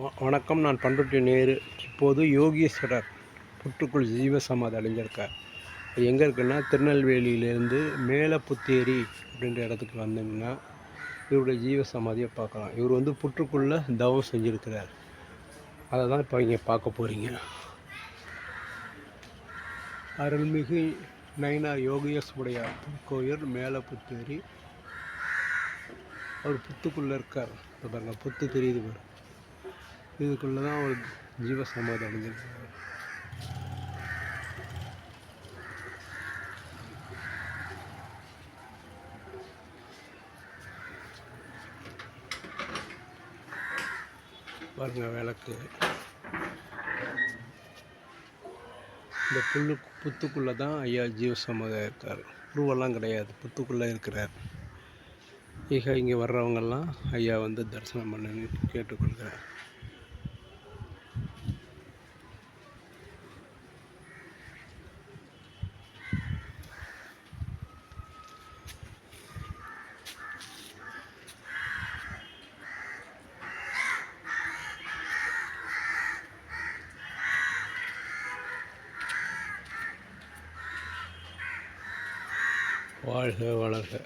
வணக்கம். நான் பண்ருட்டி நேரு. இப்போது யோகீஸ்வரர் புற்றுக்குள் ஜீவசமாதி அடைஞ்சிருக்கார். அது எங்கே இருக்குன்னா, திருநெல்வேலியிலேருந்து மேலப்புத்தேரி அப்படின்ற இடத்துக்கு வந்தீங்கன்னா இவருடைய ஜீவசமாதியை பார்க்கலாம். இவர் வந்து புற்றுக்குள்ளே தவம் செஞ்சுருக்கிறார். அதை தான் இப்போ இங்கே பார்க்க போகிறீங்க. அருள்மிகு நயினார் யோகேஸ்வரர் கோயில் மேலப்புத்தேரி. அவர் புத்துக்குள்ளே இருக்கார். பாருங்க, புத்து தெரியுது பாரு. இதுக்குள்ளே தான் அவர் ஜீவசமாதி அடைஞ்சிருக்கார். பாருங்க விளக்கு. இந்த புத்துக்குள்ளே தான் ஐயா ஜீவசமாதியாக இருக்கார். உருவெல்லாம் கிடையாது, புத்துக்குள்ளே இருக்கிறார். இங்கே வர்றவங்கெல்லாம் ஐயா வந்து தரிசனம் பண்ணுன்னு கேட்டுக்கொள்கிறார். வாழ்க வளர்க.